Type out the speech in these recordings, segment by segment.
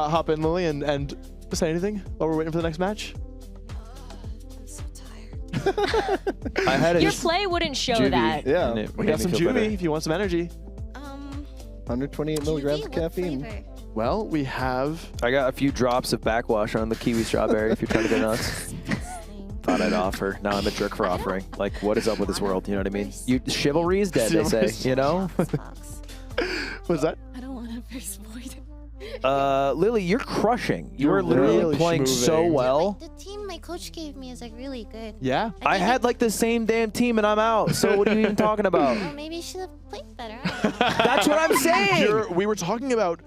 hop in, Lily, and say anything while we're waiting for the next match? I'm so tired. I had Your play wouldn't show that. Yeah. We got some Juvie if you want some energy. 128 milligrams of Juvie, what caffeine. flavor? Well, we have... I got a few drops of backwash on the kiwi strawberry if you're trying to go nuts. Disgusting. Thought I'd offer. Now I'm a jerk for offering. Like, what is up with this world? You know what I mean? Chivalry is dead, they say. You know? What's that? I don't want to exploit it. Lily, you're crushing. You're You're literally really playing so schmoving. well. The team my coach gave me is like really good. Yeah? I had like the same damn team and I'm out. So what are you even talking about? Well, maybe you should have played better. I don't know. That's what I'm saying. We were talking about,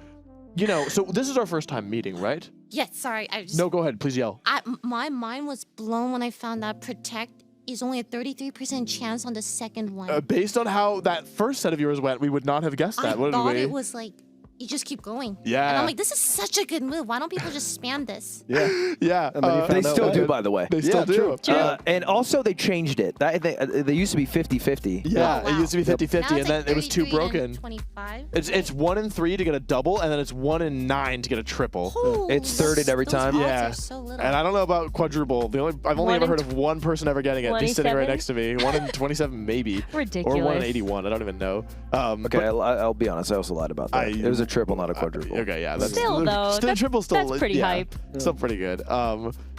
you know, so this is our first time meeting, right? Yes, sorry. I just, No, go ahead. Please yell. my mind was blown when I found out Protect is only a 33% chance on the second one. Based on how that first set of yours went, we would not have guessed that, I wouldn't thought we? it was like, you just keep going. Yeah. And I'm like, this is such a good move. Why don't people just spam this? Yeah. Yeah. And then you They found out still why. do, by the way. They still Yeah, do. true. And also they changed it. They used to be 50-50. Yeah, Oh, it used to be wow. 50-50, Now and it's then like it was too 33 and broken. 25. It's 1 in 3 to get a double, and then it's 1 in 9 to get a triple. It's thirded every those time. odds Yeah. are so little. And I don't know about quadruple. I've only 1 ever in heard of one person ever getting it. He's sitting right 27? next to me. 1 in 27 maybe. Ridiculous. Or 1 in 81. I don't even know. Okay, I'll be honest. I also lied about that. It was a triple, not a quadruple. Okay, yeah. That's Still, though, Still, triple still. that's pretty yeah, hype. Still pretty good.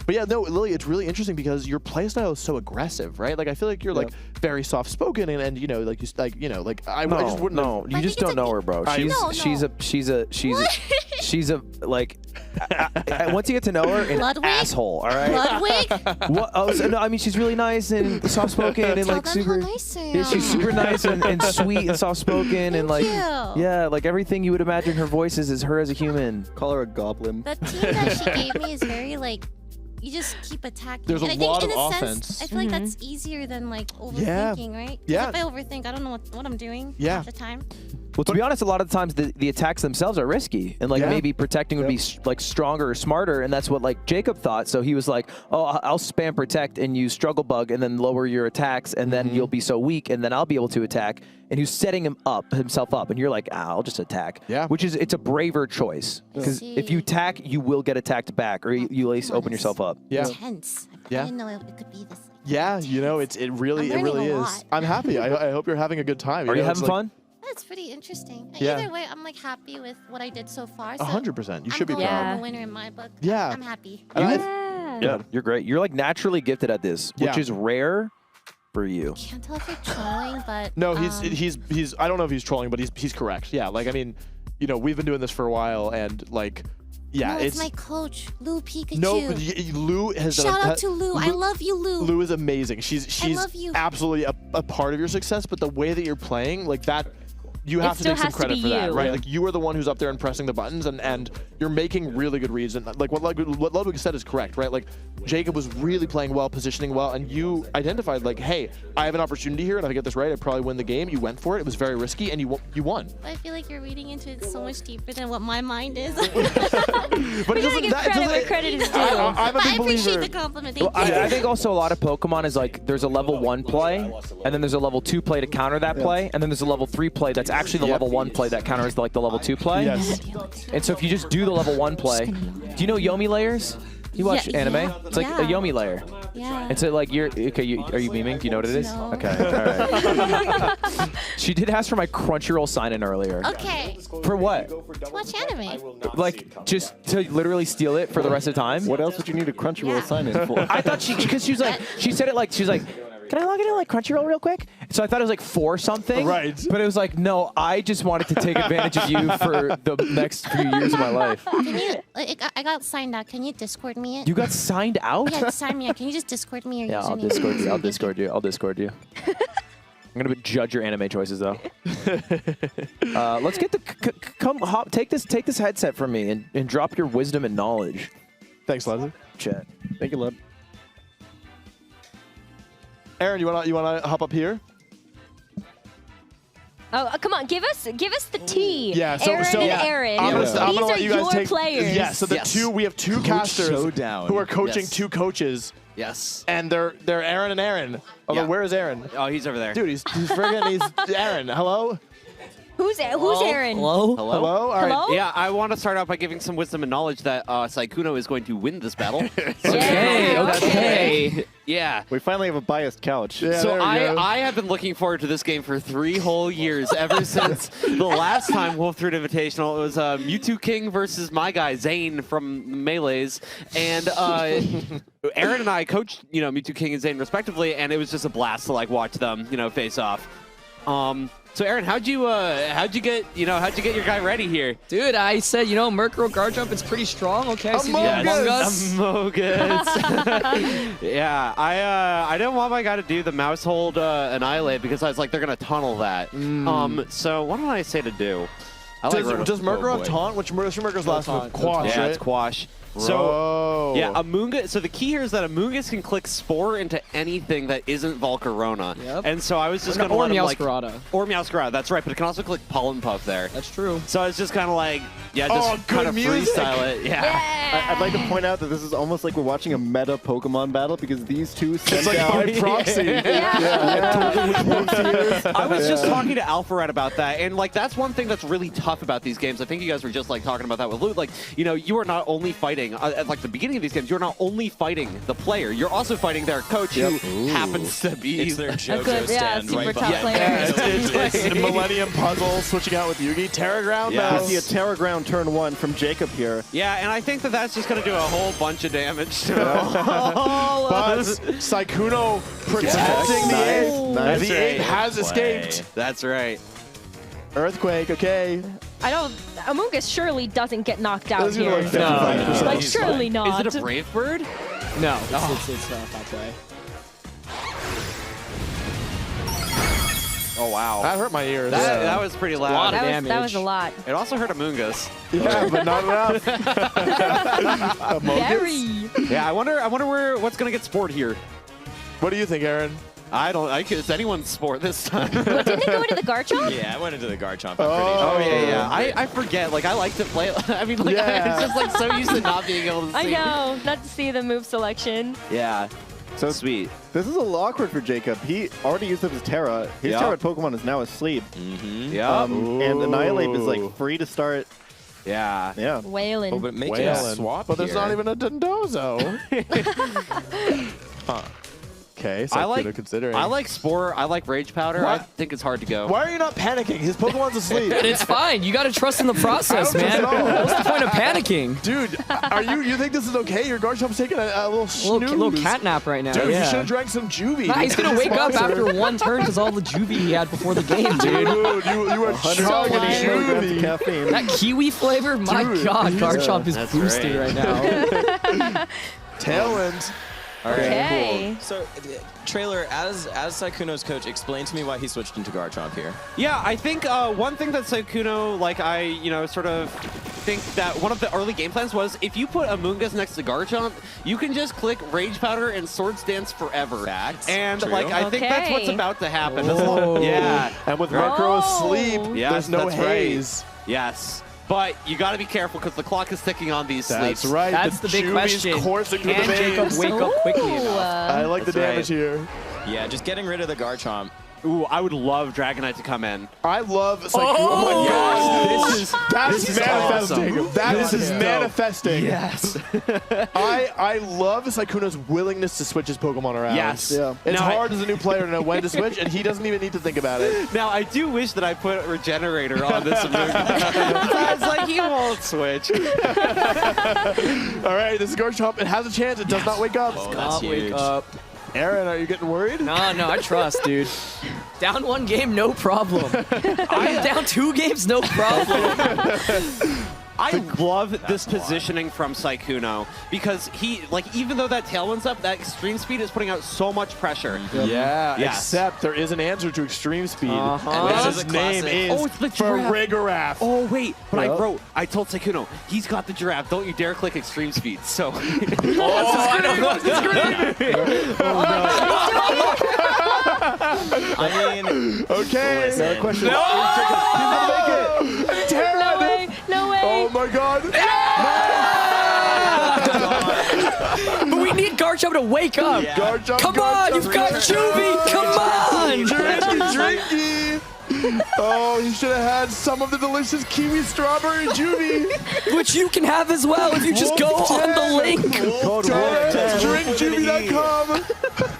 But yeah, no, Lily, it's really interesting because your play style is so aggressive, right? Like I feel like you're like very soft spoken and you know like I just wouldn't. No, you I just think it's don't know a- her, bro. I- No, She's a like. Once you get to know her, an Ludwig? asshole. All right. Ludwig? What? Oh, so, no, I mean she's really nice and soft spoken and Tell like them super. how nice I Yeah, she's am. super nice and sweet and soft spoken and like you. yeah, like everything you would imagine her voice is her as a human. Call her a goblin. The team that she gave me is very like, you just keep attacking. There's a And I think lot in of a offense. sense, I feel like that's easier than like overthinking, right? 'Cause Yeah. If I overthink, I don't know what I'm doing Yeah. half the time. Well, to be honest, a lot of the times the attacks themselves are risky, and like Yeah. maybe protecting would be like stronger or smarter, and that's what like Jacob thought. So he was like, "Oh, I'll spam protect and use struggle bug, and then lower your attacks, and then you'll be so weak, and then I'll be able to attack." And he was setting himself up, and you're like, "I'll just attack." Yeah. Which is it's a braver choice because if you attack, you will get attacked back, or you at least open yourself up. Yeah. Intense. I Yeah. didn't know it could be this. Like, Yeah, you know, it really I'm learning a is. lot. I'm happy. I hope you're having a good time. Are you know, it's having like- fun? That's pretty interesting. Yeah. Either way, I'm like happy with what I did so far. So 100%. You should be I'm going proud. home a winner in my book. Yeah. I'm happy. And I- Yeah. Yeah, you're great. You're like naturally gifted at this, which Yeah. is rare for you. Can't tell if you're trolling, but No, he's. I don't know if he's trolling, but he's correct. Yeah, like I mean, you know, we've been doing this for a while, and like, yeah, no, it's my coach, Lou Pikachu. no. Lou has done Shout a, out to Lou. I love you, Lou. Lou is amazing. She's love you. absolutely a part of your success, but the way that you're playing, like that. You have to still take some has to credit be for that, you. right? Yeah. Like you are the one who's up there and pressing the buttons, and you're making really good reads. And like what Ludwig said is correct, right? Like Jacob was really playing well, positioning well, and you identified like, hey, I have an opportunity here, and if I get this right, I'd probably win the game. You went for it. It was very risky, and you won. I feel like you're reading into it so much deeper than what my mind is. But We gotta give credit where credit is due. I'm a But big I appreciate believer. the compliment. Well, Thank you. I think also a lot of Pokemon is like there's a level 1 play, and then there's a level 2 play to counter that play, and then there's a level 3 play that's actually the level 1 play that counters like the level 2 play. Yes. And so if you just do the level 1 play, do you know Yomi layers? You watch Yeah, anime? yeah, It's like yeah. a Yomi layer. Yeah. And so like you're okay. Are you memeing? Do you know what it is? No. Okay. All right. She did ask for my Crunchyroll sign-in earlier. Okay. For what? To watch anime. Like just to literally steal it for the rest of the time? What else would you need a Crunchyroll Yeah. sign in for? I thought because she was like, she said it like, she was like, can I log into like Crunchyroll real quick? So I thought it was like for something. Right. But it was like, no, I just wanted to take advantage of you for the next few years of my life. Can you? I got signed out. Can you Discord me it? You got signed out? Yeah, sign me out. Can you just Discord me your Yeah, I'll username? Discord you. I'll Discord you. I'll Discord you. I'm gonna judge your anime choices though. Let's get the come hop. Take this headset from me and drop your wisdom and knowledge. Thanks, Leslie. Chat. Thank you, Lud. Aaron, you wanna hop up here? Oh, come on, give us the tea. Yeah, so Aaron and Aaron. I'm gonna These let are you guys your take. players. Yeah, so we have two casters showdown. who are coaching Yes. two coaches, Yes. and they're Aaron and Aaron. Although Yeah. where is Aaron? Oh, he's over there. Dude, he's friggin' he's Aaron. Hello. Who's Aaron? Hello? Hello? All right. Hello? Yeah, I want to start out by giving some wisdom and knowledge that Sykkuno is going to win this battle. Okay, okay. Yeah. We finally have a biased couch. Yeah, So there we go. I have been looking forward to this game for 3 whole years, ever since the last time Wolf Fruit Invitational. It was Mewtwo King versus my guy Zane from Melees, and Aaron and I coached, Mewtwo King and Zane respectively, and it was just a blast to like watch them, face off. So Aaron, how'd you get your guy ready here? Dude, I said, Murkrow guard jump, it's pretty strong. Okay, I see the Among Us. Amogus. Yeah, I didn't want my guy to do the mouse hold annihilate because I was like, they're gonna tunnel that. So what did I say to do? I like Does Murkrow have boy. taunt? What's Murkrow's last one? taunt. Quash, Yeah, right? it's Quash. Bro. So yeah, Amoonguss. So the key here is that Amoonguss can click Spore into anything that isn't Volcarona. Yep. And so I was just gonna Or let him like Meowscarada. or Meowscarada. That's right, but it can also click Pollen Puff there. That's true. So I was just kind of like, just good kind of music. freestyle it. Yeah. I'd like to point out that this is almost like we're watching a meta Pokemon battle because these two send It's like out by proxy. I was just talking to Alpharet about that, and like that's one thing that's really tough about these games. I think you guys were just like talking about that with Luke. Like, you are not only fighting at like the beginning of these games, you're not only fighting the player, you're also fighting their coach who happens to be It's their A JoJo good, stand super right top behind player. them. It's a Millennium Puzzle switching out with Yugi. Terra Ground Yeah. now. we see a Terra Ground turn 1 from Jacob here. Yeah, and I think that that's just going to do a whole bunch of damage to all But of us. Sykuno protecting the Nice, ape. nice. The ape has escaped. That's right. Earthquake, okay. Amoonguss surely doesn't get knocked out This is gonna here. like 55%. Like, surely not. Is it a Brave Bird? No, it's foul play. Oh, wow. That hurt my ears. That was pretty loud. That was a lot. It also hurt Amoonguss. Yeah, but not enough. Amogus? Very. Yeah, I wonder what's going to get spored here. What do you think, Aaron? It's anyone's sport this time. What, didn't it go into the Garchomp? Yeah, I went into the Garchomp. Oh, yeah. I forget. Like, I like to play. I mean, like, Yeah. I'm just like so used to not being able to see. I know, not to see the move selection. Yeah. So Sweet. this is a little awkward for Jacob. He already used up his Terra. His Yeah. Terra Pokemon is now asleep. Yeah. And Annihilate is like free to start. Yeah. Yeah. Wailing. Oh, but make Whalen. a swap But there's here. not even a Dondozo. Huh. Okay, so I like considering. I like Spore. I like Rage Powder. I What? think it's hard to go. Why are you not panicking? His Pokemon's asleep. And it's fine. You got to trust in the process, I don't man. trust at all. What's the point of panicking? Dude, you think this is okay? Your Garchomp's taking a little snooze. Little cat nap right now. Dude, you yeah. should have drank some Juvie. Nah, he's gonna wake up Sponsor. after one turn because all the juvie he had before the game, dude. Dude, you were 120 chugging lying. milligrams of Juvie. caffeine. That kiwi flavor, my Dude, God, yeah. Garchomp is That's boosted right. right now. Tailwind. Okay. So, Trailer, as Sykuno's coach, explain to me why he switched into Garchomp here. Yeah, I think one thing that Sykkuno, like sort of think that one of the early game plans was if you put Amoonguss next to Garchomp, you can just click Rage Powder and Swords Dance forever. Facts. And True. like I think that's what's Okay. about to happen. Oh. Yeah. And with Right. Murkrow Oh. asleep, Yes, there's no that's right. haze. Yes. But you got to be careful because the clock is ticking on these That's sleeps. right. That's the big Juvie's question. coursing through Can the Jacob veins. wake up quickly Ooh, enough? I like the That's right. damage here. Yeah, just getting rid of the Garchomp. Ooh, I would love Dragonite to come in. I love Sykkuno. Oh my gosh. That's is manifesting. awesome. That This is is dope. manifesting. Yes. I love Sykuno's willingness to switch his Pokemon around. Yes. Yeah. It's Now, hard as a new player to know when to switch, and he doesn't even need to think about it. Now, I do wish that I put Regenerator on this Amoonguss. I was like, he won't switch. All right, this is Garchomp. It has a chance. It does not wake up. Oh, that's Not huge. wake up. Aaron, are you getting worried? No, I trust, dude. Down one game, no problem. I'm down 2 games, no problem. I love this positioning from Sykkuno because he, like, even though that Tailwind's up, that Extreme Speed is putting out so much pressure. Yeah, Yes. except there is an answer to Extreme Speed. Uh-huh. And This his is a name classic. is Oh, it's the giraffe. Farigiraf. Oh, wait, but Yep. I told Sykkuno, he's got the giraffe. Don't you dare click Extreme Speed. So, I mean, Okay. Listen. Question. He's gonna make it. Terra. No way. No way. Oh my God. But we need Garchomp to wake up. Garchomp, Come on, Garchomp, you've got Garchomp. Juvie. Come on. Drinky, drinky. Oh, he should have had some of the delicious kiwi strawberry juvie. Which you can have as well if you just go on the link. Code DrinkJuvie.com.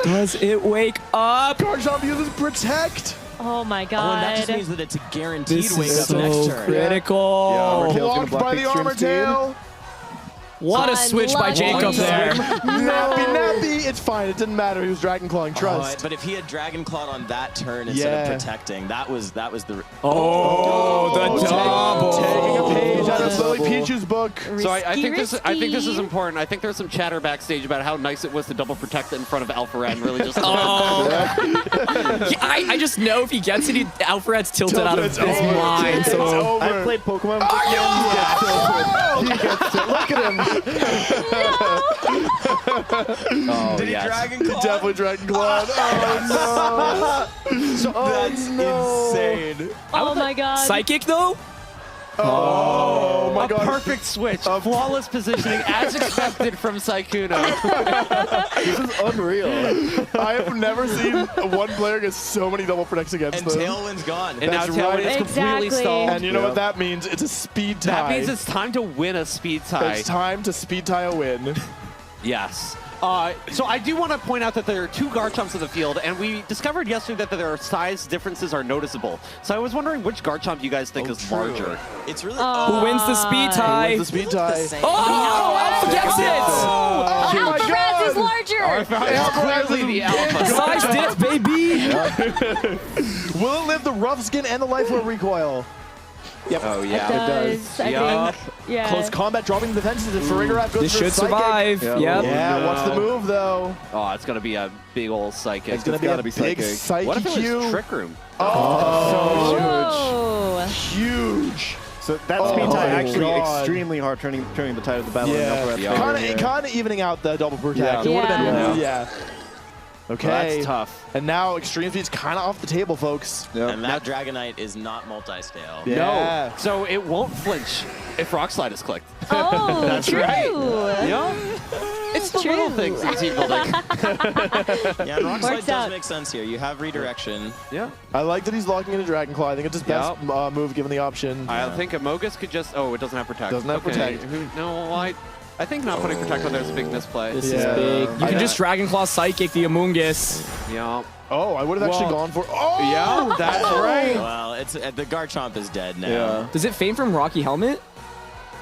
Does it wake up? Garchomp uses Protect. Oh my Oh, and that just god. means that it's a guaranteed This wake is up so next turn. critical. Tail's gonna Blocked block by the the extreme Armor speed. Tail. What a switch by Jacob there. Nappy. It's fine. It didn't matter. He was Dragon Clawing. Trust. But if he had Dragon Clawed on that turn instead Yeah. of protecting, that was the. Oh, the double. Taking a page out of Lily Peach's book. So I think this is Risky. important. I think there's some chatter backstage about how nice it was to double protect it in front of Alpharad and really just. Oh. Yeah, I just know if he gets it, Alfred's tilted out of his mind. It's So over. I've played Pokemon with him. He gets it. Look at him. Did he Dragon Claw? Definitely Dragon Claw. That's insane. Oh my god. psychic though? Oh my A god. perfect switch, flawless positioning as expected from Sykkuno. This is unreal. I have never seen one player get so many double protects against And them. Tailwind's gone. And now That's Tailwind right. is completely Exactly. stalled. And you know what that means? It's a speed tie. That means it's time to win a speed tie. It's time to speed tie a win. Yes. So I do want to point out that there are two Garchomps in the field, and we discovered yesterday that their size differences are noticeable. So I was wondering which Garchomp you guys think is larger. It's really. Who wins the speed tie? The speed tie. Oh, Alpha gets it! Alpharad is larger. Clearly the alpha. Size diff, baby! Will it live the rough skin and the life wear recoil? Oh It yeah. does. I Yup. think. Yeah. Close combat, dropping the defenses, and Farigiraf goes This for should a psychic. survive. Yeah. Yep. Yeah, what's the move though? Oh, it's gonna be a big old psychic. It's gonna be gotta a be big psychic. psychic. What if it was Trick Room? Whoa. Huge. So that Oh speed tie my actually God. extremely hard turning the tide of the battle. Yeah, Yeah. kind of evening out the double protect. Yeah. It would have been, Yeah. yeah. Okay. Well, that's tough. And now Extreme Speed's kind of off the table, folks. And that Dragonite is not multi-scale. Yeah. No. So it won't flinch if Rock Slide is clicked. Oh, That's true. right. Yeah. It's the little True. things in team building. Yeah, and Rock Slide Works does out. make sense here. You have redirection. Yeah. I like that he's locking in a Dragon Claw. I think it's his best move given the option. I think Amogus could just. Oh, it doesn't have protect. Doesn't have Okay. protect. No, I think not putting protect on there is a big misplay. This Yeah. is big. You I- can just Dragon Claw Psychic the Amoonguss. Yeah. Oh, I would have actually Well, gone for. Oh! Yeah, that's right. Well, it's the Garchomp is dead now. Yeah. Does it feign from Rocky Helmet?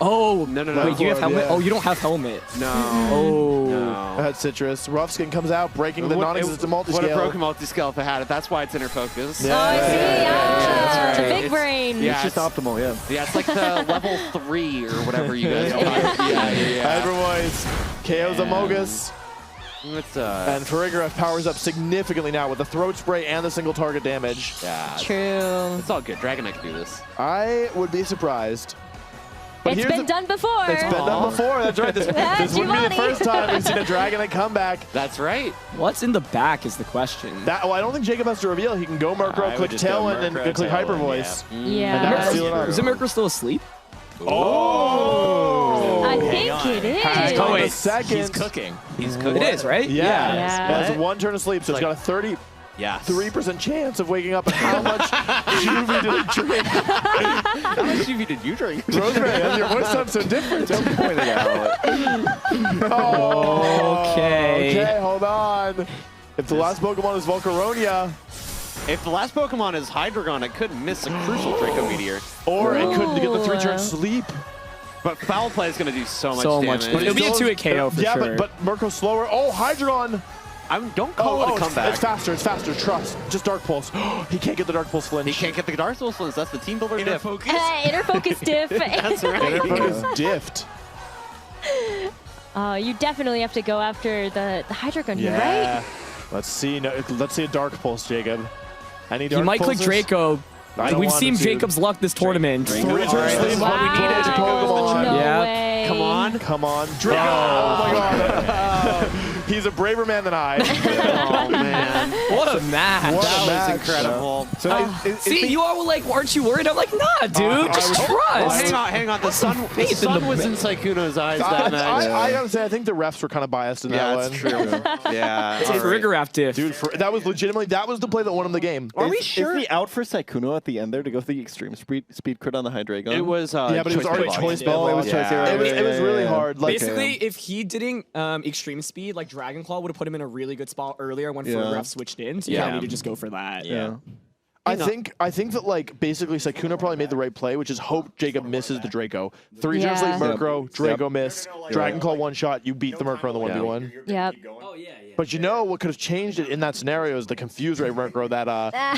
Oh, No. wait, do you have helmet? Yeah. Oh, you don't have helmet. No. Oh. I No. had Citrus. Rough Skin comes out, breaking the non-existent Would have multi-scale. broken multi-scale if it had it. That's why it's inner focus. Yeah. Oh, I see. that's The right. big It's- brain. yeah. It's just optimal, yeah. Yeah, it's like the level 3 or whatever you guys call it. Hydro Voice KO's Amogus. It's And Farigiraf powers up significantly now with the throat spray and the single target damage. yeah. True. It's all good. Dragonite can do this. I would be surprised. But It's here's been done before. It's been done before. That's right. This wouldn't be the Giovanni. first time we've seen a Dragonite come back. That's right. What's in the back is the question. I don't think Jacob has to reveal. He can go Murkrow, I would click just go Tailwind, and Murkrow, click Hyper Tailwind, Voice. Yeah. And that's seal it up. Is the Murkrow still asleep? Oh! I Hang think on. it is. Hang Oh, on a wait. second. He's cooking. He's cooking. It is, right? Yeah. Yeah. It has one turn of sleep, so it's got a 33% Yes. chance of waking up. And how much Juvie did he drink? How much UV did you drink? Rosemary, your voice sounds so different. Don't point it out. Oh, Okay. Okay, hold on. If the last Pokemon is Volcaronia, If the last Pokemon is Hydreigon, it could miss a crucial Draco Meteor. or it could get the 3-turn Ooh. sleep. But Foul Play is going to do so much So damage. much. But it'll be a 2-hit KO for yeah, sure. but Murkrow's slower. Oh, Hydreigon. Don't call it a it's comeback. faster. It's faster. Trust. Just Dark Pulse. He can't get the Dark Pulse flinch. He can't get the Dark Souls Flins. That's the team builder Inner diff. focus. Inner focus diff. That's right. Is diffed. You definitely have to go after the Hydreigon here, right? Let's see. No, let's see a Dark Pulse, Jacob. Any He Dark might click Pulses? Draco. I don't We've want seen him to. Jacob's luck this tournament. 3-turn Alright, sleep. this is what we needed. Pokemon. No Yeah. way. Come on. Come on. Draco. Oh my god. He's a braver man than I. Oh man, What a match. What a that match. was incredible. So See, you all were like, aren't you worried? I'm like, nah, dude, just Oh, trust. hang on. The sun was in Sykkuno's eyes that match. I gotta say, I think the refs were kind of biased in that Yeah, one. that's true. Yeah. It's a all right. Rigorath diff. Dude, that was legitimately, that was the play that won him the game. Are we is sure? he out for Sykkuno at the end there to go for the extreme speed crit on the Hydreigon? It was. Yeah, but it was already choice ball. Oh, it was choice, Yeah. It was really hard. Like, Basically, if he didn't extreme speed, like Dragon Claw would have put him in a really good spot earlier when Rigorath switched in. So you kind of need to just go for that. Yeah. I think that like basically Sykkuno probably made the right play, which is hope Jacob misses the Draco. 3-0 Yeah. lead Murkrow, Draco miss, Dragon Claw one shot, you beat the Murkrow in the 1v1. Yep. But you know what could have changed it in that scenario is the confuse ray Murkrow that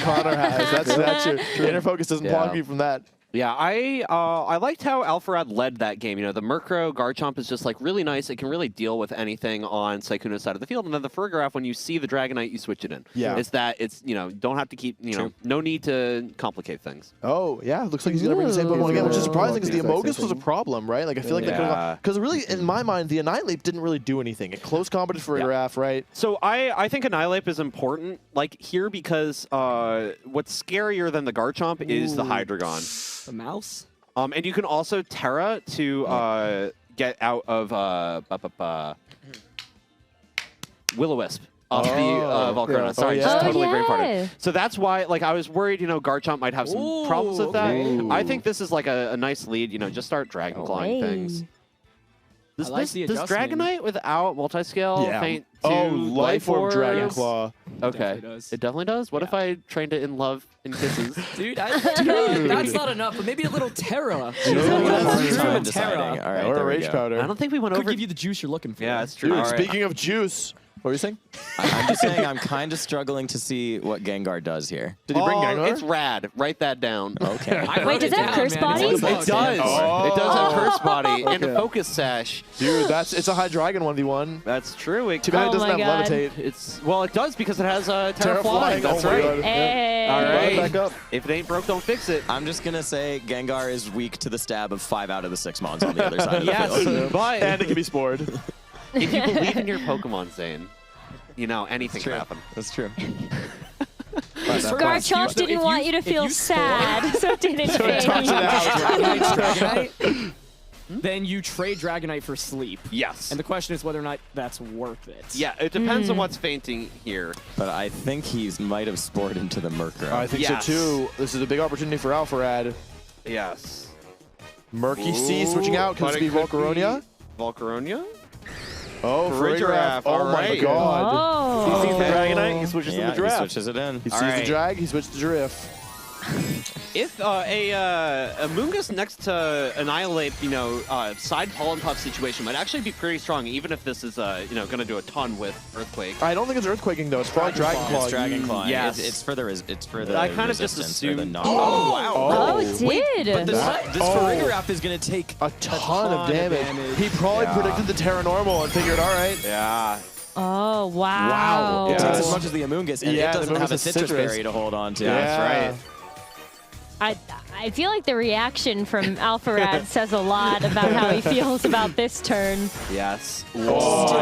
Connor has. That's your inner focus doesn't block you from that. Yeah, I liked how Alpharad led that game. You know, the Murkrow Garchomp is just like really nice. It can really deal with anything on Sykkuno's side of the field. And then the Farigiraf, when you see the Dragonite, you switch it in. Yeah. It's don't have to keep, no need to complicate things. Oh, yeah, it looks like he's going to bring the same Pokemon again, which is surprising because the Amogus was a problem, right? Like, I feel like that could have... Because really, in my mind, the Annihilate didn't really do anything. It close combated for Farigiraf, right? So I think Annihilate is important, like here, because what's scarier than the Garchomp is the Hydreigon. The mouse? And you can also Terra to get out of Will-O-Wisp off the Volcarona. yeah. Sorry, Oh, just yeah. totally Oh, brain farted. yeah. So that's why, like, I was worried, Garchomp might have some problems with that. okay. I think this is like a nice lead, just start Dragon Clawing Hey. things. Does, I like the does adjustment. Dragonite without multi-scale faint to Life Orb Dragon Yes. Claw. Okay. Definitely does. It definitely does? What if I trained it in love and kisses? Dude, that's not enough, but maybe a little Terra. That's True time Terra. deciding. All right, Or a there we Rage go. Powder. I don't think we went Could over... give you the juice you're looking for. Yeah, that's true. Dude, All right. speaking of juice, what were you saying? I'm just saying I'm kind of struggling to see what Gengar does here. Did he bring Gengar? It's rad. Write that down. Okay. I Wait, wrote does it that down, curse man. body? It's It does. Oh. It does have Curse Body and a Okay. Focus Sash. Dude, it's a Hydreigon 1v1. That's true. It, Too bad Oh it doesn't my have God. Levitate. well, it does because it has Terra Terra Flying. Flying, That's oh my right. God. Hey. All right. Back up. If it ain't broke, don't fix it. I'm just going to say Gengar is weak to the stab of 5 out of the 6 mons on the other side of the Yes, field. but And it can be spored. if you believe in your Pokemon, Zane, anything can happen. That's true. Garchomp didn't want you to feel sad, so it didn't fade. Dragonite, then you trade Dragonite for Sleep. Yes. And the question is whether or not that's worth it. Yeah, it depends on what's fainting here. But I think he might have spored into the Murkrow. I think Yes. so too. This is a big opportunity for Alpharad. Yes. Murky C switching out. Can But this it be could Volcaronia? Volcaronia? Oh, Farigiraf, Farigiraf. Oh all my right. god. Oh. He sees the Dragonite, he switches to yeah, the he Giraffe. switches it in. He sees All the right. drag, he switched to Giraffe. If a Mungus next to Annihilate, side pollen puff situation might actually be pretty strong, even if this is, going to do a ton with Earthquake. I don't think it's Earthquaking though. It's probably Dragon Claw. It's Dragon Claw. Yes. It's for the I kind of just resistance or the assumed- knock. Oh, wow. Oh, it did. But this Oh. Farigiraf is going to take A ton of damage. He probably predicted the Terra Normal and figured, all right. Yeah. Oh, wow. Wow. It Yeah. takes as much as the Amoonguss, and Yeah, it the doesn't have Amoonguss a is citrus citrus. berry to hold on to. Yeah. That's right. I feel like the reaction from Alpharad says a lot about how he feels about this turn. Yes. Oh, So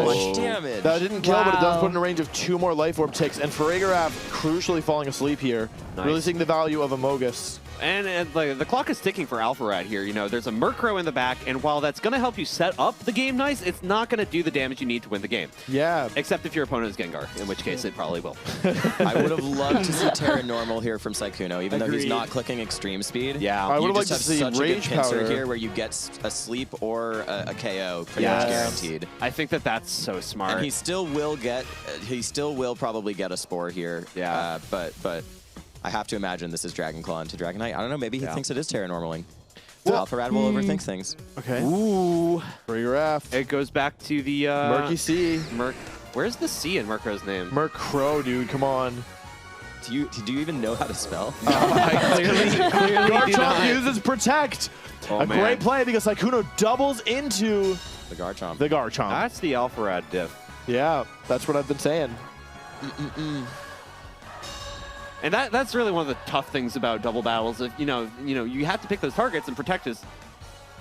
gosh. much damage. That didn't kill, but it does Wow. put in a range of 2 more Life Orb ticks. And Farigiraf crucially falling asleep here. Nice. Really seeing the value of Amogus. And the clock is ticking for Alpharad here. There's a Murkrow in the back, and while that's going to help you set up the game nice, it's not going to do the damage you need to win the game. Yeah. Except if your opponent is Gengar, in which case it probably will. I would have loved to see Terra Normal here from Sykkuno, even though he's Agreed. not clicking extreme speed. Yeah. I You would have just liked to have see such a good Rage pincer Powder here where you get a sleep or a KO pretty Yes. much guaranteed. I think that's so smart. And he still will probably get a spore here. Yeah. But I have to imagine this is Dragon Claw into Dragonite. I don't know, maybe he thinks it is Terra Normaling. Well, Alpharad will overthink things. Okay. Ooh. Farigiraf. It goes back to the... Murky C. Where's the C in Murkrow's name? Murkrow, dude. Come on. Do you even know how to spell? I clearly do Garchomp not. uses Protect. Oh, a man. great play because Sykkuno doubles into The Garchomp. the Garchomp. That's the Alpharad diff. Yeah, that's what I've been saying. And that's really one of the tough things about double battles. If you have to pick those targets, and Protect is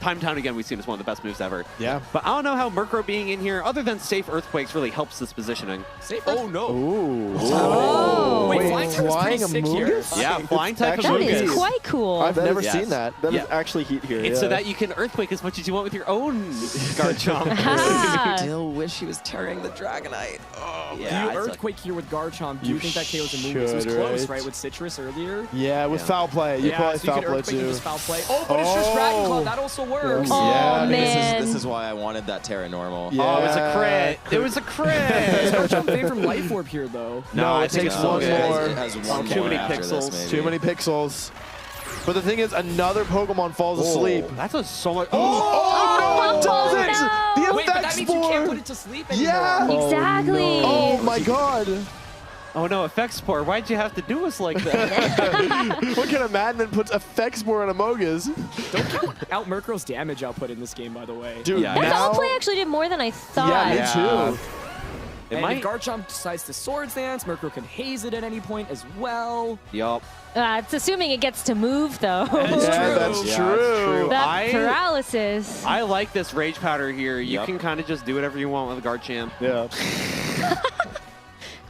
time and time again, we've seen it's one of the best moves ever. Yeah. But I don't know how Murkrow being in here, other than safe Earthquakes, really helps this positioning. Oh no. Ooh. Oh. Wait, Wait, flying type is pretty flying sick here. Amoonguss? Yeah, flying type of That Actually, is Amoonguss. quite cool. I've That never is- seen that. That is Yeah. actually heat here. It's yeah. so that you can Earthquake as much as you want with your own Garchomp. Ah. Still wish he was tearing the Dragonite. Oh, Do you Earthquake here with Garchomp? Do you think that KO's a move? It was should, close, right? right? With Citrus earlier. Yeah, with foul play. You yeah, probably so you foul can play Earthquake and too. just foul play. Oh, but it's just Dragon Claw. That also works. Oh, Yeah, man. This is why I wanted that Terra Normal. Yeah. Oh, it was a crit. It was a Is crit. Garchomp fade from Life Orb here, though? No, I it think takes it's one so it good. more. has one Too more many after pixels. This, Too many pixels. But the thing is, another Pokemon falls asleep. That's a so much. Oh, no, it doesn't! no. The Wait, but that effects means you can't board! put it to sleep anymore. Yeah! Exactly. Oh my god! Oh no, Effect Spore. Why'd you have to do us like that? What kind of madman puts effects board on Amogus? Don't count out Murkrow's damage output in this game, by the way. Dude, Yeah. That now... foul play actually did more than I thought. Yeah, me Yeah. too. It And might. if Garchomp decides to Swords Dance, Murkrow can haze it at any point as well. Yup. It's assuming it gets to move, though. Yeah, that's Yeah, that's true. That paralysis. I like this Rage Powder here. You Yep. can kind of just do whatever you want with a Garchomp. Yeah.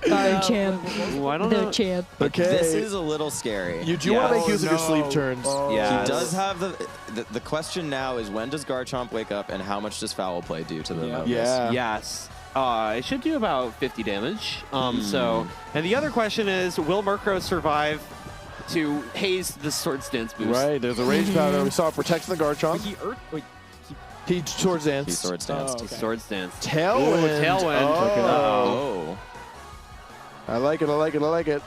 Garchomp. Ooh, I don't The know. champ. Okay. This is a little scary. You do want to make Oh, use of your no. sleep turns. Yeah. He does have the question now is when does Garchomp wake up and how much does Foul Play do to the Yeah. Amogus? Yeah. Yes. It should do about 50 damage. So, and the other question is, will Murkrow survive to haze the Swords Dance boost? Right, there's a Rage Powder. We saw it protecting the Wait, Garchomp. he He Swords He Dance. Swords Danced. Oh, okay. Swords Dance. Tailwind. Ooh, Tailwind. Oh. Oh. I like it, I like it, I like it.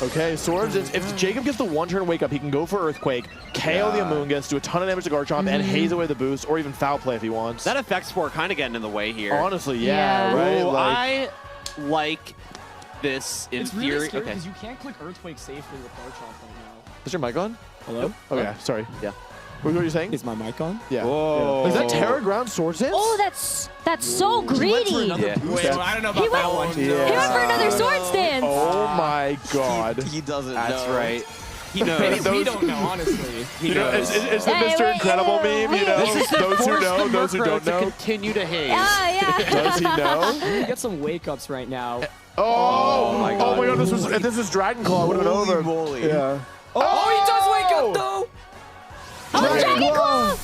Okay, Swords Dance. If Jacob gets the one-turn wake up, he can go for Earthquake, KO the Amoonguss, do a ton of damage to Garchomp, and haze away the boost, or even foul play if he wants. That Effect Spore kind of getting in the way here. Honestly, yeah, Yeah. right? Ooh, Like, I like this in It's theory. really scary Okay. because you can't click Earthquake safely with Garchomp right is your mic on? now. Hello? Oh, yeah, sorry. Yeah. What were you saying? Is my mic on? Yeah. Whoa. Is that Terra Ground Swords Dance? Oh, that's so greedy. Yeah. Wait, I don't know about He that went- one. He went for another sword stance. Oh my god. He doesn't That's know. right. He knows. Maybe we Those- don't know, honestly. He You know, knows. it's the Hey, Mr. wait, Incredible meme, you know? This is to Those who force know, the those who Murkrow don't to know. continue to haze. Yeah. Does he know? Get some wake-ups right now. Oh, my God. Oh my god, if this was Dragon Claw, it would have been over. moly. Yeah. Oh, he does wake up, though! Oh, Dragon Claw.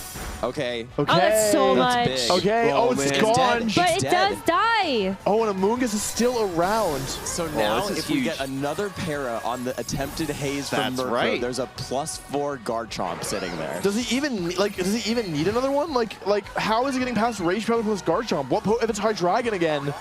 Okay. Okay. Oh, that's so That's much. big. Okay, Oh, oh, it's man. gone. It's dead. But He's it dead. does die. Oh, and Amoonguss is still around. So now, this is if we huge. get another para on the attempted haze from That's Murkrow, right. there's a +4 Garchomp sitting there. Does he even does he even need another one? Like how is he getting past Rage Powder plus Garchomp? What if it's Hydreigon again?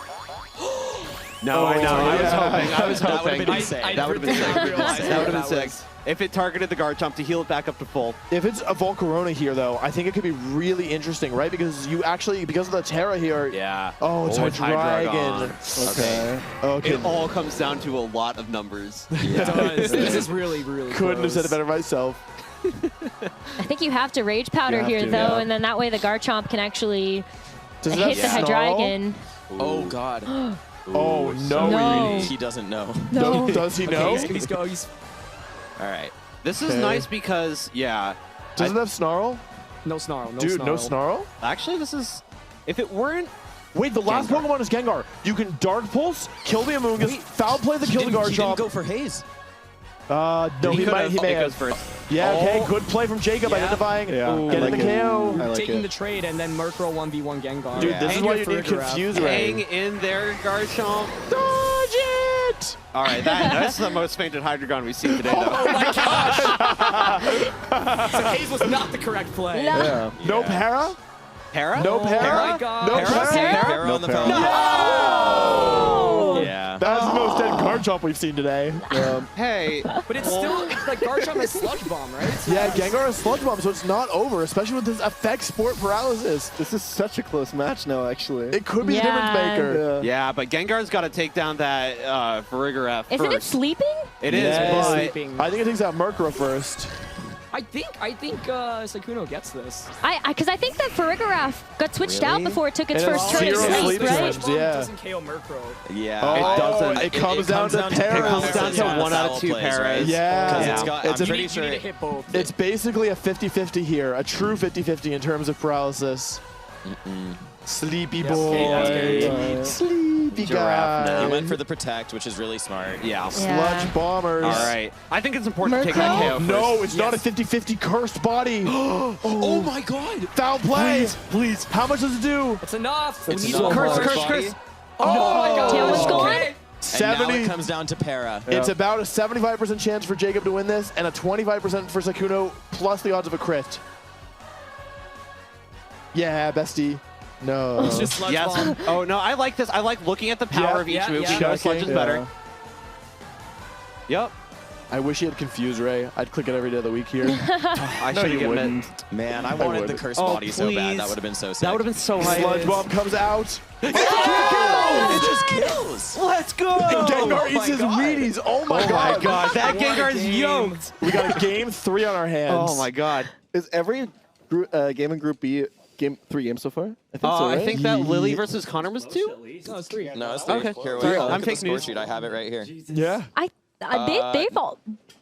No, I know. I was yeah. hoping. I was That would've hoping. been insane. That would have been did not sick. realize That would have that been was- sick. If it targeted the Garchomp to heal it back up to full. If it's a Volcarona here though, I think it could be really interesting, right? Because you actually because of the Terra here. Yeah. Oh, it's Hydreigon. Okay. Okay. It all comes down to a lot of numbers. It does. This is really, really Couldn't have said it close. better myself. I think you have to Rage Powder You have here, to, though, yeah. and then that way the Garchomp can actually Does it hit the have Snarl? Hydreigon. Oh, God. Oh no. No. He doesn't know. No. Does he Okay, know? he's All right. This is Okay. nice because, yeah. Does it have Snarl? no snarl. No Dude, snarl. no Snarl? Actually, this is. If it weren't. Wait, the last Gengar. Pokemon is Gengar. You can Dark Pulse, kill the Amoonguss, foul play the kill the He didn't Garchomp. go for haze. No, he could've- may it goes have. first. Yeah, okay, Oh. good play from Jacob, Yeah. identifying, Yeah, I getting like the it. KO. I like Taking it. the trade and then Murkrow 1v1 Gengar. Dude, Yeah. this is And why your you need Farigiraf. Confuse Hang Ray. in there, Garchomp. Dodge it! All right, that's the most fainted Hydreigon we've seen today, though. Oh my gosh! So haze was not the correct play. No. Yeah. No para? Para? No para? Oh my God. No Para? para? Para on the para. Foul. Oh. Yeah. That's the most dead Garchomp we've seen today. Hey. But it's still, like, Garchomp has Sludge Bomb, right? So Yeah, Gengar has Sludge Bomb, so it's not over, especially with this Effect Sport Paralysis. This is such a close match now, actually. It could be the Yeah. difference maker. Yeah, but Gengar's got to take down that Farigiraf Isn't it first. sleeping? It is, Yes. but sleeping. I think it takes out Murkrow first. I think Sykkuno gets this. Because I think that Farigiraf got switched out Really? before it took its It first has turn of zero sleep, sleep right? times. Yeah. Doesn't KO Murkrow. Yeah. Oh, I- it doesn't. It comes down to comes Paras. It comes down to on the 1 out of foul 2 plays, Paras. right? Yeah. 'Cause Yeah. it's got, It's I'm a- pretty You sure. need to hit both. It's basically a 50-50 here, a true 50-50 in terms of paralysis. Sleepy Yes, boy. that's good. Sleepy Giraffe guy. He went for the protect, which is really smart. Yeah. Sludge bombers. All right. I think it's important to take that Murkrow? KO first. No, it's not a 50-50 cursed body. Oh my god! Foul play. Please. How much does it do? It's enough. It's we need so one hard. more. Curse. Oh my god. Tailwind's gone? And now 70. it comes down to Para. It's about a 75% chance for Jacob to win this and a 25% for Sykkuno plus the odds of a crit. Yeah, bestie. No. It's just Sludge Yes. Bomb. Oh, no, I like this. I like looking at the power Yeah, of each yeah, move. yeah. We know Sludge is Yeah. better. Yep. I wish he had Confuse Ray. I'd click it every day of the week here. I No, should you have given wouldn't. it. Man, I wanted would. the curse Oh, body so bad. please. That would have been so sick. That would have been so hype. Sludge Bomb comes out. It just kills. Let's go! Gengar Oh eats my his God. Wheaties. Oh my Oh god. my god, that What a Gengar is game. yoked. We got a game 3 on our hands. Oh my god. Is every game in Group B game 3 games so far? I think so, I right? think that Lily versus Connor was 2. No, it's 3. No, it's three. Okay. Here, Sorry, look I'm at the fake score news. sheet. I have it right here. Yeah. They've all.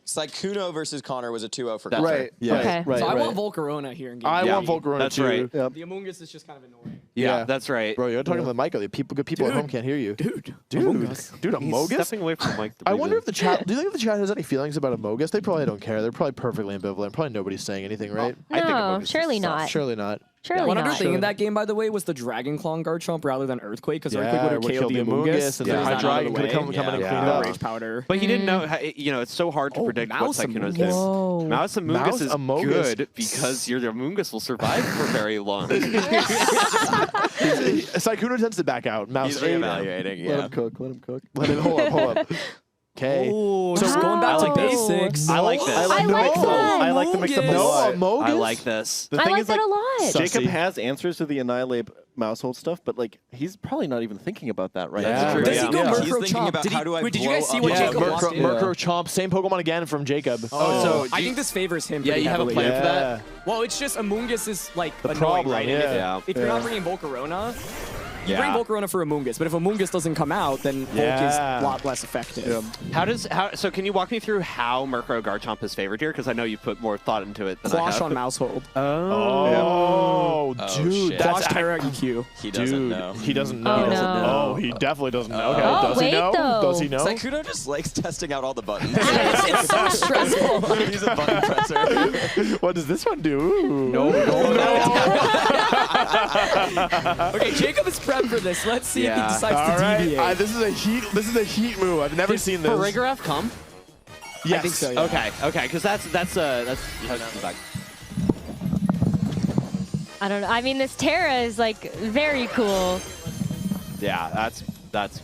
Sykkuno versus Connor was a 2-0 for That's Connor. Right. Yeah. Okay. Right. So I right. want Volcarona here in game I three. want Volcarona That's too. right. Yep. The Amoongus is just kind of annoying. Yeah, that's right. Bro, you're talking to the mic. Good people at home can't hear you. Dude. Dude, He's Amogus? stepping away from the mic. I wonder if the chat. Do you think if the chat has any feelings about Amogus? They probably don't care. They're probably perfectly ambivalent. Probably nobody's saying anything, right? I think No, Amogus surely is not. Surely not. Surely One other not. thing in that game, by the way, was the Dragon Claw Garchomp rather than Earthquake, because Earthquake would have would killed the Amoongus. and There's then that out of Hydreigon the could have come way. in and Yeah. cleaned No up. Rage Powder. But he didn't know. It's so hard to predict what Mouse Sykkuno's Amoongus. doing. Whoa. Mouse Amoongus Mouse is Amogus. good because your Amoongus will survive for very long. Sykkuno tends to back out. Mouse He's 8. reevaluating, Let yeah. him cook. Let him cook. Let him hold up. Okay. Oh, just going back Wow. to basics. I like this. I like mix-up. that. I like the mix up a Amogus. lot. Amogus? I like this. The I thing like is, that like, a lot. So- Jacob Sussy. has answers to the Annihilate Mousehold stuff, but like he's probably not even thinking about that right Yeah. now. True. Does he Yeah. go Yeah. Murkrow He's thinking Chomp? about Did how do I wait, did you blow guys see up what the Yeah, Jacob Murkrow- walked in? Murkrow Chomp, same Pokemon again from Jacob. Oh, so I think this favors him. Yeah, pretty you have a heavily. plan for that? Well, it's just Amoongus is like The annoying, problem, right? yeah. And Yeah. If you're not bringing Volcarona, you bring Yeah. Volcarona for Amoongus, but if Amoongus doesn't come out, then Volk Yeah. is a lot less effective. So can you walk me through how Murkrow Garchomp is favored here? Because I know you put more thought into it than I Quash have. on Mousehold. Oh, Oh, dude. shit. That's Quash Terra EQ. He doesn't know. He doesn't know. Oh, no. Oh, he definitely doesn't know. Okay, Oh, does he wait, know? though. Does he know? Sykkuno just likes testing out all the buttons. It's so stressful. He's a button presser. What does this one do? Ooh. No. Okay, Jacob is prepped for this. Let's see if Yeah. he decides All to right. deviate. This is a heat move. I've never seen this. Farigiraf come? Yes. I think so, yeah. Okay, because that's back. I don't know. I mean, this Terra is like very cool. Yeah, that's.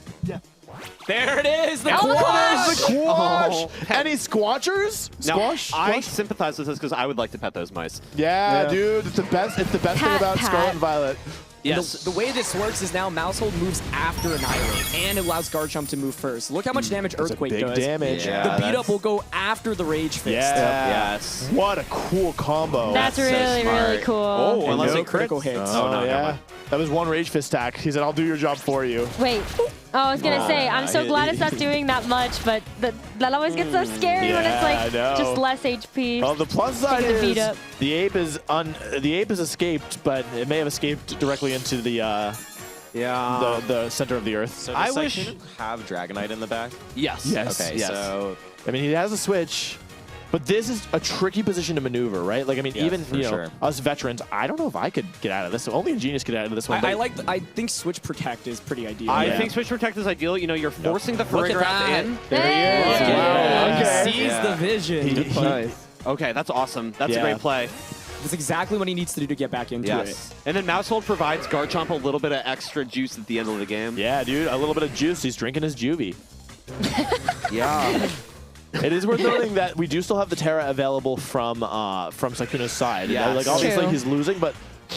There it is. The Oh, Quash. Squash. Oh. Any squatchers? Now, Squash? I Squash? sympathize with this because I would like to pet those mice. Yeah, Yeah. dude. It's the best. It's the best thing Pat, about Pat. Scarlet and Violet. Yes. The way this works is now Mousehold moves after Annihilate, and it allows Garchomp to move first. Look how much damage That's a Earthquake big does. damage. Yeah. The beat that's- up will go after the Rage Fist. Yeah. Yes. What a cool combo. That's so really, smart. really cool. Oh, And unless no it critical crits. hits. Oh, no, never yeah. mind. That was one Rage Fist stack. He said, I'll do your job for you. Wait. Oh, I was gonna say, I'm so glad it's not doing that much, but that always gets so scary when it's Yeah, I like know. just less HP. Well, the plus side Taking the beat is up. the ape has escaped, but it may have escaped directly into the Yeah. the center of the earth. So I does wish- Sykkuno have Dragonite in the back? Yes. Yes. Okay, Yes. so I mean, he has a switch, but this is a tricky position to maneuver, right? Like, I mean, Yeah, even for you know sure. us veterans, I don't know if I could get out of this. Only a genius could get out of this one. I think Switch Protect is pretty ideal. I Yeah. think Switch Protect is ideal. You know, you're forcing the Look at Farigiraf that. in. there Hey! he is. Yeah. Wow. He Okay. sees Yeah. the vision. Nice. Okay, that's awesome. That's a Yeah. great play. That's exactly what he needs to do to get back into it. Yes. And then Mousehold provides Garchomp a little bit of extra juice at the end of the game. Yeah, dude, a little bit of juice. He's drinking his juvie. Yeah. It is worth noting that we do still have the Terra available from Sykkuno's side. Yes. Like obviously True. he's losing, but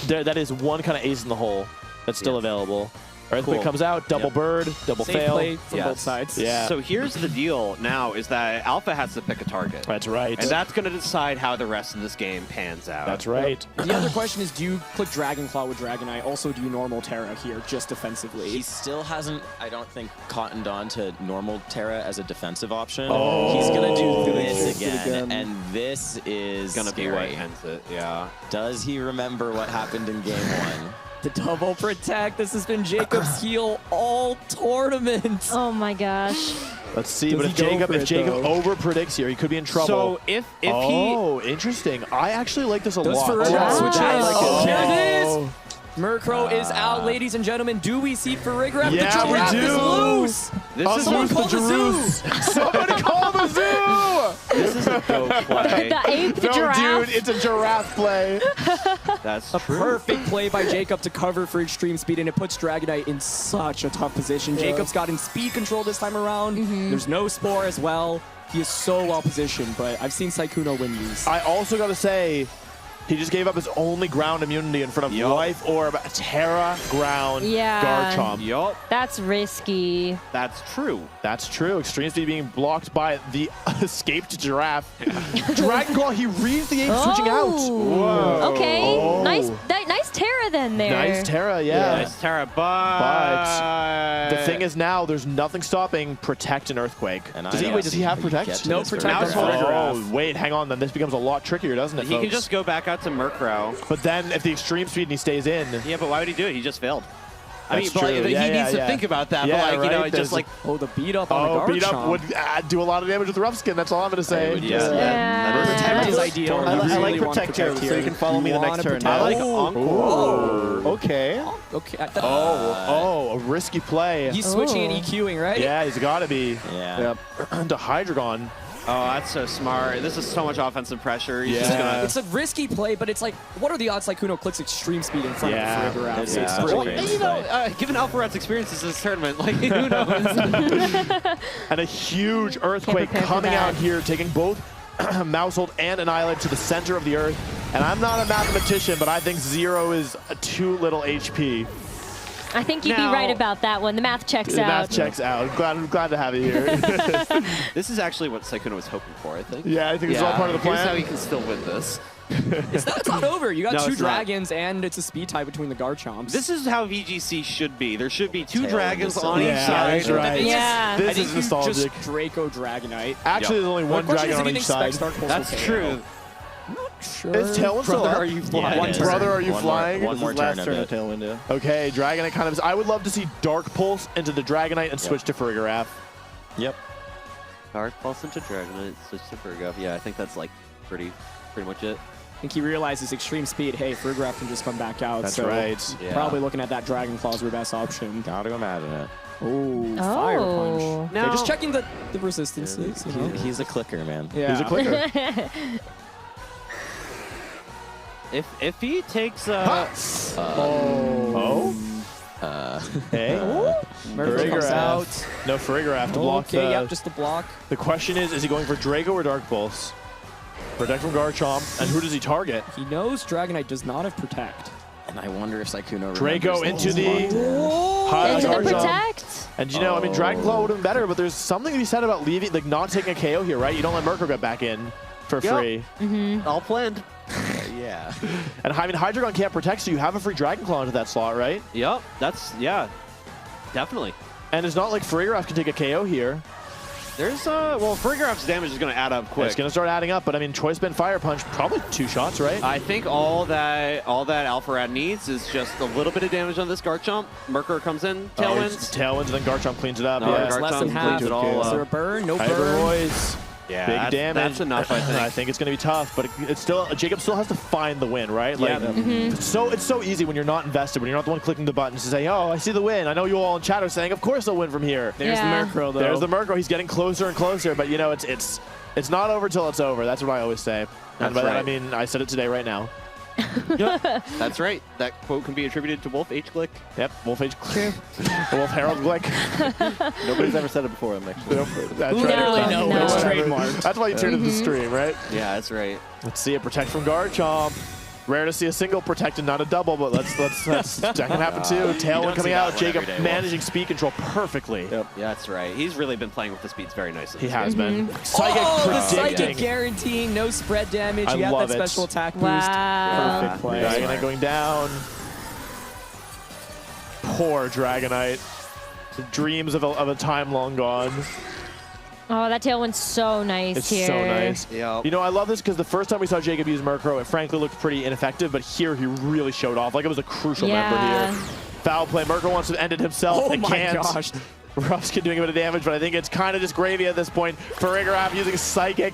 that is one kind of ace in the hole that's still available. Earthquake Cool. comes out, double bird, double Safe fail. play from Yes. both sides. Yeah. So here's the deal now is that Alpha has to pick a target. That's right. And that's going to decide how the rest of this game pans out. That's right. The other question is, do you click Dragon Claw with Dragonite? Also, do you normal Terra here, just defensively? He still hasn't, I don't think, cottoned on to normal Terra as a defensive option. Oh. He's going to do this This again, again. and this is Going to be scary. what ends it, yeah. Does he remember what happened in game 1? The double protect. This has been Jacob's heal all tournament. Oh my gosh. Let's see. Does But he go for if it, Jacob though? over predicts here, he could be in trouble. So if he oh, interesting. I actually like this a Does lot. Ferreira Wow. switch in? I like it. Oh, here it Oh. is. Murkrow is out, ladies and gentlemen. Do we see Farigiraf? Yeah, the we giraffe do. is loose. This Oh, is someone Zeus call the the zoo. Jerusalem. Somebody call the zoo! this is a dope play. The ape No, giraffe. dude, it's a giraffe play. That's A true. perfect play by Jacob to cover for extreme speed, and it puts Dragonite in such a tough position. Jacob's got in speed control this time around. There's no Spore as well. He is so well positioned, but I've seen Sykkuno win these. I also got to say, he just gave up his only ground immunity in front of Yup. Life Orb, Terra, Ground, Yeah. Garchomp. Yup, That's risky. that's true. That's true. Extreme Speed being blocked by the escaped giraffe. Dragon Claw, he reads the ape switching out. Whoa. Okay. Oh. Nice Terra then there. Nice Terra, yeah. Nice Terra, but The thing is now, there's nothing stopping Protect and Earthquake. And Does I he, don't wait, does he see have how you Protect? get to No this Protect very on far. Farigiraf. Oh, wait, hang on, then this becomes a lot trickier, doesn't it, he can folks? just go back out to Murkrow. But then if the Extreme Speed and he stays in, Yeah, but why would he do it? He just failed. I mean, That's but, like, true. he Yeah, needs to yeah. think about that. Yeah, but like, you know, right? it's just There's- like, Oh, the beat up on the beat up Garchomp. would do a lot of damage with Rough Skin. That's all I'm going to say. would, yeah. Yeah. Protect is ideal. I You like really want Protect here, so you can follow me the You next wanna turn. protect- I like Oh. Encore. Okay. Okay. Oh, a risky play. He's switching and Ooh. EQing, right? Yeah, he's got to be. Yeah. To Hydreigon. Oh, that's so smart. This is so much offensive pressure. He's just Yeah. gonna. It's a risky play, but it's like, what are the odds Sykkuno clicks extreme speed in front Yeah, of Farigiraf? it's It's such a brilliant. crazy You know, play. given Alpharat's experiences in this tournament, like, who knows? And a huge Earthquake prepare for coming out that. here, taking both Maushold and Annihilate to the center of the Earth. And I'm not a mathematician, but I think 0 is too little HP. I think you'd Now- be right about that one. The math checks The out. math checks out. I'm glad to have you here. This is actually what Sykkuno was hoping for, I think. Yeah, I think it's all part of the Here's plan. how he can still win this. It's not over. You got No, two it's not. dragons, and it's a speed tie between the Garchomps. This is how VGC should be. There should be two Tail dragons end of on the each Yeah, side. that's right. Yeah. I This think is you nostalgic. just Draco Dragonite. Actually, there's only one The question dragon is on if he each thinks side. Dark Pulse That's will KO. true. Sure. Is Tailwind still Brother, up? are you Yeah, flying? it is. Brother, are you One flying? More, one This more is turn Last of turn it. of Tailwind, yeah. Okay, Dragonite kind of. I would love to see Dark Pulse into the Dragonite and switch to Farigiraf. Yep. Dark Pulse into Dragonite, switch to Fergo. Yeah, I think that's like pretty much it. I think he realizes extreme speed. Hey, Farigiraf can just come back out. That's so right. Yeah. Probably looking at that Dragon Claw as your best option. Gotta imagine it. Oh, fire punch. Oh. Now, Okay, just checking the resistances. You know? He's a clicker, man. Yeah. He's a clicker. if he takes Oh. Hey. Murphy comes Farigiraf. out. No Farigiraf to block Okay, the... yep, just the block. The question is he going for Draco or Dark Pulse? Protect from Garchomp. And who does he target? He knows Dragonite does not have Protect. And I wonder if Sykkuno Draco remembers into this. the... High Into the Garchomp. protect. And you know, I mean, Dragon Claw would have been better, but there's something to be said about leaving, like not taking a KO here, right? You don't let Murkrow get back in for Yep. free. all planned. Yeah. And I mean, Hydreigon can't protect, so you have a free Dragon Claw into that slot, right? Yep, yeah, definitely. And it's not like Farigiraf can take a KO here. There's well, Farigiraf's damage is gonna add up quick. It's going to start adding up, but I mean, Choice Band Fire Punch, probably 2 shots, right? I think all that Alpharad needs is just a little bit of damage on this Garchomp. Murkrow comes in, Tailwinds. Tailwinds, and then Garchomp cleans it up. No, yeah. Garchomp Less than cleans half. it all Is up. there a burn? No Hyper burn. Voice. Yeah, Big that's, damage. That's enough, I think. I think it's going to be tough, but it's still Jacob still has to find the win, right? Like, Yeah. it's so easy when you're not invested, when you're not the one clicking the buttons to say, "Oh, I see the win." I know you all in chat are saying, "Of course they'll win from here." There's Yeah. the Murkrow, though. There's the Murkrow. He's getting closer and closer, but you know it's not over till it's over. That's what I always say. That's And by that I right. mean I said it today right now. That's right. That quote can be attributed to Wolf H. Glick. Yep, Wolf H. Wolf Harold Glick. Nobody's ever said it before him, actually. That's Literally right. no, No. it's Whatever. trademarked. That's why you tuned into the stream, right? Yeah, that's right. Let's see it. Protect from Garchomp. Rare to see a single protected, not a double, but that can happen too. Tailwind coming out, Jacob managing speed control perfectly. Yeah, that's right. He's really been playing with the speeds very nicely. He has been. Psychic The Psychic predicting. guaranteeing no spread damage. I You got love that it. special attack boost. Wow. Perfect play. Dragonite going down. Poor Dragonite. The dreams of a time long gone. Oh, that tailwind's so nice It's here. so nice. Yep. You know, I love this because the first time we saw Jacob use Murkrow, it frankly looked pretty ineffective, but here he really showed off. Like it was a crucial member Yeah. here. Foul play. Murkrow wants to end it himself. Oh It my can't. gosh. Ruffskin doing a bit of damage, but I think it's kind of just gravy at this point. Farigiraf using Psychic.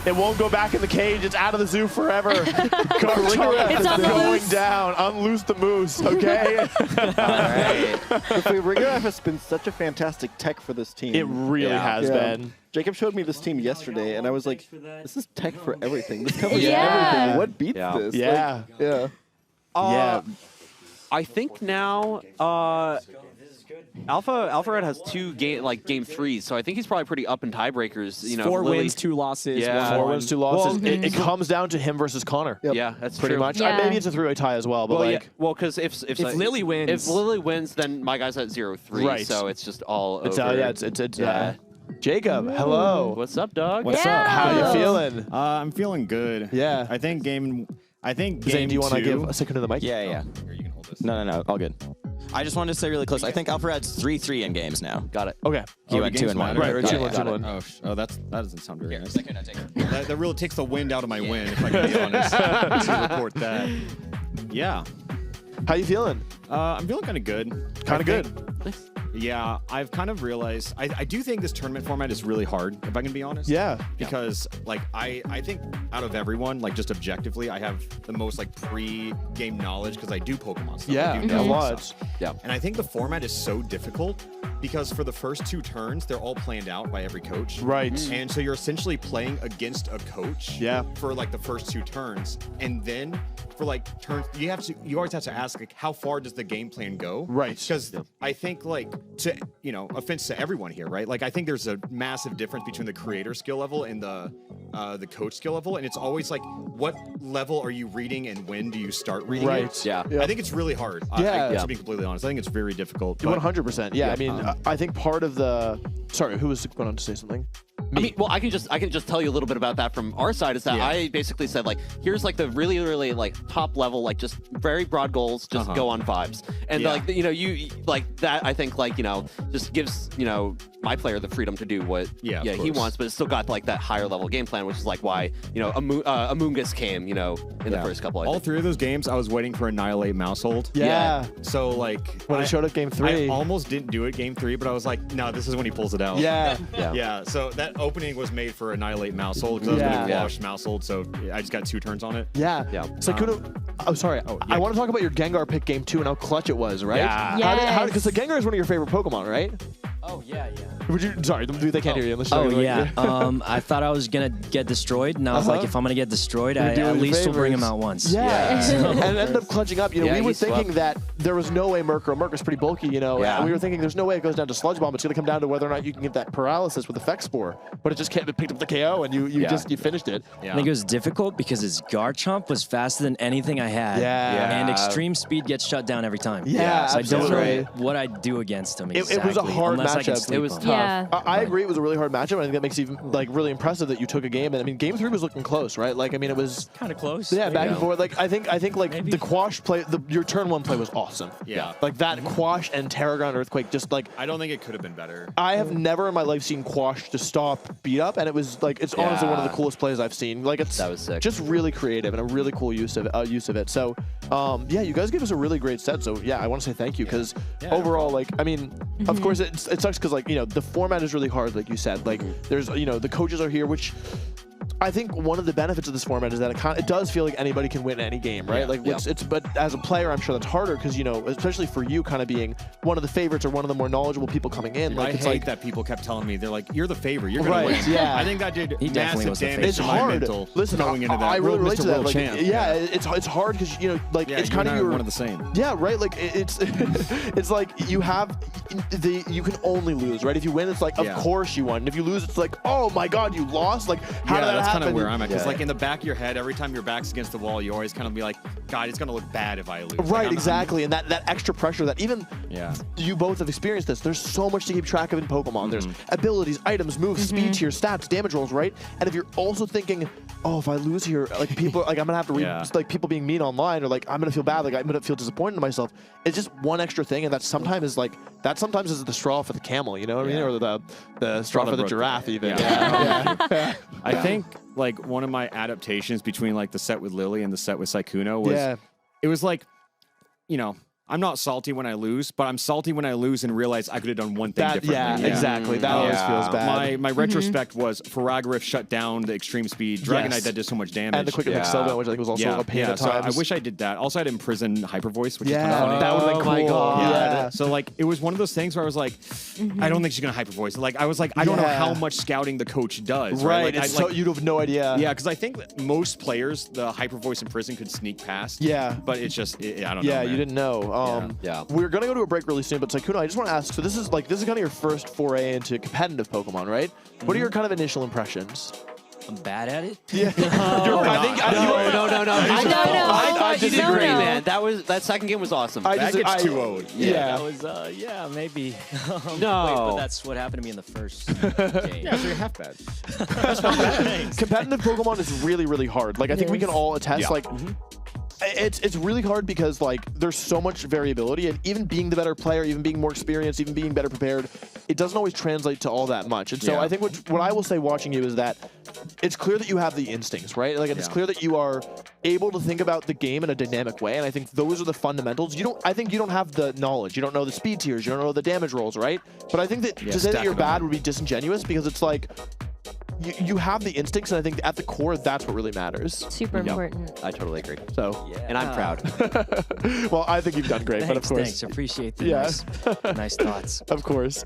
It won't go back in the cage. It's out of the zoo forever. Garchomp It's is going unloosed. down. Unloose the moose, okay? The Farigiraf has been such a fantastic tech for this team. It really has been. Jacob showed me this team yesterday, and I was like, this is tech for everything. This covers Yeah. everything. What beats Yeah. this? Yeah. Like, yeah. Yeah. I think now Alpha Red has game threes, so I think he's probably pretty up in tiebreakers. You know, 4 Lily- wins, 2 losses. Yeah. 4 1 wins, 2 losses. Well, it comes down to him versus Connor. Yeah, that's Pretty true. much. Yeah. Maybe it's a 3-way tie as well, but Well, like, because if Lily wins- if Lily wins, then my guy's at 0-3. Right. So it's just all it's over. it's Jacob, hello. What's up, dog? What's Yeah. up? How you feeling? I'm feeling good. Yeah. I think game Zane, game do you want to 2 give a second to the mic? Yeah. Here, you can hold this. No, all good. I just wanted to say really close. I think Alpharad's 3-3 in games now. Got it. Okay. He Oh, went the 2 games and 1. matter. Right, right, Got 2 it, and got 1. it. That doesn't sound very nice. Take it. That really takes the wind out of my win, if I can be honest, to report that. Yeah. How you feeling? I'm feeling kind of good. Kind of good. Yeah, I've kind of realized, I do think this tournament format is really hard, if I can be honest. Yeah. Because, like, I think out of everyone, like, just objectively, I have the most, like, pre-game knowledge because I do Pokemon stuff. Yeah, I do a know lot. stuff. Yeah. And I think the format is so difficult because for the first 2 turns, they're all planned out by every coach. Right. And so you're essentially playing against a coach Yeah. for, like, the first 2 turns. And then for, like, turns, you always have to ask, like, how far does the game plan go? Right. Because I think, like, to, you know, offense to everyone here, right? Like, I think there's a massive difference between the creator skill level and the coach skill level, and it's always like, what level are you reading and when do you start reading Right. it? Yeah. I think it's really hard. Yeah. To be completely honest, I think it's very difficult. but- 100%. Yeah, I mean, I think part of the. Sorry, who was going on to say something? I mean, well, I can just tell you a little bit about that from our side. Is that Yeah. I basically said, like, here's like the really, really like top level, like just very broad goals, just go on vibes, and Yeah. like, you know, you like that. I think, like, you know, just gives, you know, my player the freedom to do what Yeah, of he course. wants, but it's still got like that higher level game plan, which is like why, you know, Amoonguss came, you know, in the first couple. I All think. 3 of those games, I was waiting for Annihilate Mousehold. Yeah. So, like, When it showed up game 3. I almost didn't do it game 3, but I was like, no, this is when he pulls it out. Yeah. Yeah, so that opening was made for Annihilate Mousehold because I was going to Yeah. wash Mousehold, so I just got 2 turns on it. Yeah. Yeah. Sykkuno, I'm sorry. I want to talk about your Gengar pick game 2 and how clutch it was, right? Yeah. Yes. Because the Gengar is one of your favorite Pokemon, right? Oh, yeah. Would you? Sorry, they can't hear you. Unless Oh you're like- yeah. I thought I was gonna get destroyed, and I was Uh-huh. like, if I'm gonna get destroyed, You're I doing at your least will bring him favors. out once. Yeah. And ended up clutching up. You know, Yeah, we he were thinking swept. that there was no way Murkrow's pretty bulky, you know. Yeah. And we were thinking there's no way it goes down to Sludge Bomb. It's going to come down to whether or not you can get that paralysis with Effect Spore. But it just picked up the KO and you finished it. Yeah. I think it was difficult because his Garchomp was faster than anything I had. Yeah. And extreme speed gets shut down every time. Yeah, So I don't absolutely. know what I'd do against him It was a exactly, hard unless I can matchup. sleep It was on tough. Yeah. I agree. It was a really hard matchup. I think that makes it even like really impressive that you took a game. And I mean, game 3 was looking close, right? Like, I mean, it was Kind of close. yeah, There back you and go. forth. Like I think like Maybe. the Quash play, your turn 1 play was awesome. Yeah. Like that Quash and Terragon Earthquake, just like I don't think it could have been better. I have never in my life seen Quash just stop beat up, and it was like it's honestly one of the Yeah. coolest plays I've seen. Like it's That was sick. just really creative and a really cool use of it. So yeah, you guys gave us a really great set. So yeah, I want to say thank you because overall, like I mean, of course it sucks because like you know the format is really hard, like you said. Like there's you know the coaches are here, which I think one of the benefits of this format is that it does feel like anybody can win any game, right? Yeah. Like it's but as a player, I'm sure that's harder because you know, especially for you, kind of being one of the favorites or one of the more knowledgeable people coming in. Like I it's hate like that people kept telling me, they're like, you're the favorite, you're going Right, to win. yeah. I think that did He definitely massive was the damage favorite. it's to my hard. mental Listen, going into that. I really relate Mr. to that. World Like, Champ. yeah, it's hard because you know, like Yeah, it's you kind and of I are your one of the same. Yeah, right. Like it's it's like you have you can only lose, right? If you win, it's like, of course you won. And if you lose, it's like, oh my God, you lost. Like, how did that that's happen? kind of where I'm at. Because like in the back of your head, every time your back's against the wall, you always kind of be like, God, it's gonna look bad if I lose. Right, like, exactly. And that extra pressure that even you both have experienced this. There's so much to keep track of in Pokemon. There's abilities, items, moves, speed tiers, stats, damage rolls, right? And if you're also thinking, oh, if I lose here, like people, like I'm gonna have to read like people being mean online, or like I'm gonna feel bad, like I'm gonna feel disappointed in myself. It's just one extra thing, and that sometimes is the straw for the camel, you know what I mean, or the straw for the giraffe, even. I think like one of my adaptations between like the set with Lily and the set with Sykkuno was, it was like, you know, I'm not salty when I lose, but I'm salty when I lose and realize I could have done one thing differently. Yeah, exactly. That always feels bad. My retrospect was Faragriff shut down the extreme speed. Dragonite that did so much damage. And the quick Excel, which I think was also a pain at so times. I wish I did that. Also, I'd imprison Hyper Voice, which is kind of funny. that would have been cool. my God. Yeah. So like it was one of those things where I was like, I don't think she's gonna Hyper Voice. Like I was like, I don't know how much scouting the coach does. Right. Like, so you'd have no idea. Yeah, because I think that most players, the Hyper Voice in prison could sneak past. Yeah. But it's just, I don't know. Yeah, man. you didn't know. We're gonna go to a break really soon, but Sykkuno, I just want to ask. So this is kind of your first foray into competitive Pokemon, right? What are your kind of initial impressions? I'm bad at it. Yeah. No. I disagree, man. That second game was awesome. That gets too old. That was, maybe. No. Wait, but that's what happened to me in the first game. Yeah, so you're half bad. Competitive Pokemon is really, really hard. Like I think we can all attest. Like. It's really hard because like there's so much variability, and even being the better player, even being more experienced, even being better prepared, it doesn't always translate to all that much. And so I think what I will say watching you is that it's clear that you have the instincts, right? Like it's clear that you are able to think about the game in a dynamic way, and I think those are the fundamentals. I think you don't have the knowledge. You don't know the speed tiers. You don't know the damage rolls, right? But I think that to say that you're bad would be disingenuous, because it's like you have the instincts, and I think at the core, that's what really matters. Super important. I totally agree. So, and I'm proud. Well, I think you've done great, but of course, Thanks, appreciate the nice thoughts. Of course.